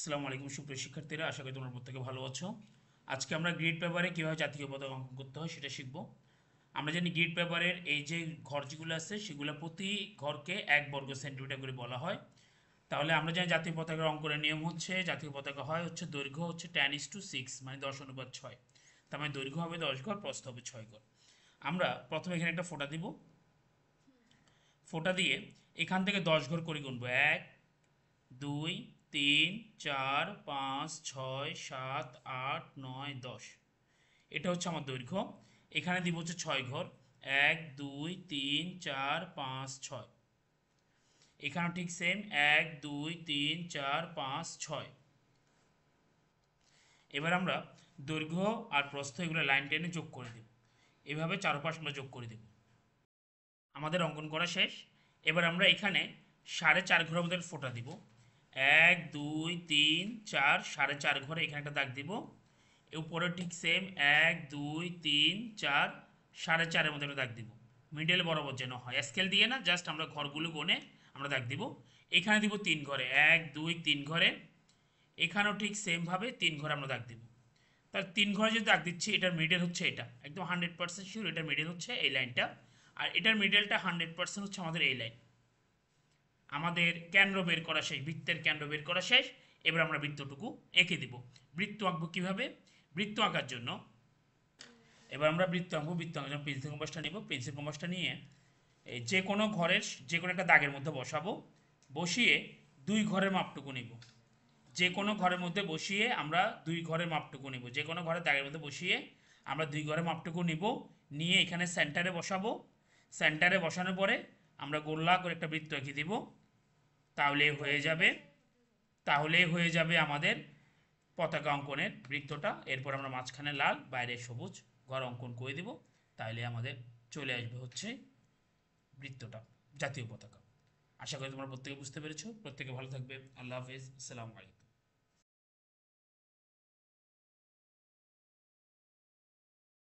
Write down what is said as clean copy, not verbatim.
আসসালামু আলাইকুম সুপ্রিয় শিক্ষার্থীরা, আশা করি তোমরা প্রত্যেকে ভালো আছো। আজকে আমরা গ্রিড পেপারে কীভাবে জাতীয় পতাকা অঙ্কন করতে হয় সেটা শিখব। আমরা জানি গ্রিড পেপারের এই যে ঘর যেগুলো আছে সেগুলো প্রতি ঘরকে 1 বর্গ সেন্টিমিটার করে বলা হয়। তাহলে আমরা জানি জাতীয় পতাকার অঙ্কনের নিয়ম হচ্ছে জাতীয় পতাকা হচ্ছে দৈর্ঘ্য হচ্ছে 10:6, মানে 10:6। তার মানে দৈর্ঘ্য হবে 10 ঘর, প্রস্থ হবে 6 ঘর। আমরা প্রথমে এখানে একটা ফোঁটা দিব। ফোঁটা দিয়ে এখান থেকে 10 ঘর করে গুনবো। 1, 2, 3, 4, 5, 6, 7, 8, 9, 10। এটা হচ্ছে আমার দৈর্ঘ্য। এখানে দিব হচ্ছে 6 ঘর। 1, 2, 3, 4, 5, 6। এখানেও ঠিক সেম 1, 2, 3, 4, 5, 6। এবার আমরা দৈর্ঘ্য আর প্রস্থ এগুলো লাইন টেনে যোগ করে দেব। এভাবে চারপাশ আমরা যোগ করে দেব। আমাদের অঙ্কন করা শেষ। এবার আমরা এখানে 4.5 ঘরের মধ্যে ফোঁটা দিব। 1, 2, 3, 4, 4.5 ঘরে এখানে একটা দাগ দিব। উপরে ঠিক সেম 1, 2, 3, 4, 4.5-এর মধ্যে একটা দাগ দিব। মিডল বরাবর যেন হয়, স্কেল দিয়ে না, জাস্ট আমরা ঘরগুলো গনে আমরা দাগ দিব। এখানে দিব 3 ঘরে, 1, 2, 3 ঘরে। এখানেও ঠিক সেমভাবে 3 ঘরে আমরা দাগ দিব। তার 3 ঘরে যদি দাগ দিচ্ছি, এটার মিডল হচ্ছে এটা, একদম 100% শিওর এটার মিডল হচ্ছে এই লাইনটা। আর এটার মিডলটা 100% হচ্ছে আমাদের এই লাইন। আমাদের কেন্দ্র বের করা শেষ, বৃত্তের কেন্দ্র বের করা শেষ। এবার আমরা বৃত্তটুকু এঁকে দিব। বৃত্ত আঁকবো কীভাবে? বৃত্ত আঁকার জন্য এবার আমরা বৃত্ত আঁকবো। বৃত্ত আঁকার জন্য পেন্সিল কম্পাসটা নিব। পেন্সিল কম্পাসটা নিয়ে এই যে কোনো ঘরের যে কোনো একটা দাগের মধ্যে বসাবো। বসিয়ে 2 ঘরের মাপটুকু নিব। যে কোনো ঘরের মধ্যে বসিয়ে আমরা 2 ঘরের মাপটুকু নিব। যে কোনো ঘরের দাগের মধ্যে বসিয়ে আমরা 2 ঘরের মাপটুকু নিব। নিয়ে এখানে সেন্টারে বসাবো। সেন্টারে বসানোর পরে আমরা গোল্লা করে একটা বৃত্ত এঁকে দিব। তাহলে হয়ে যাবে আমাদের পতাকা অঙ্কনের বৃত্তটা। এরপর আমরা মাঝখানে লাল, বাইরে সবুজ ঘর অঙ্কন করে দিব। তাহলে আমাদের চলে আসবে হচ্ছে বৃত্তটা, জাতীয় পতাকা। আশা করি তোমরা প্রত্যেকে বুঝতে পেরেছো। প্রত্যেকে ভালো থাকবে। আল্লাহ হাফেজ। আসসালামু আলাইকুম।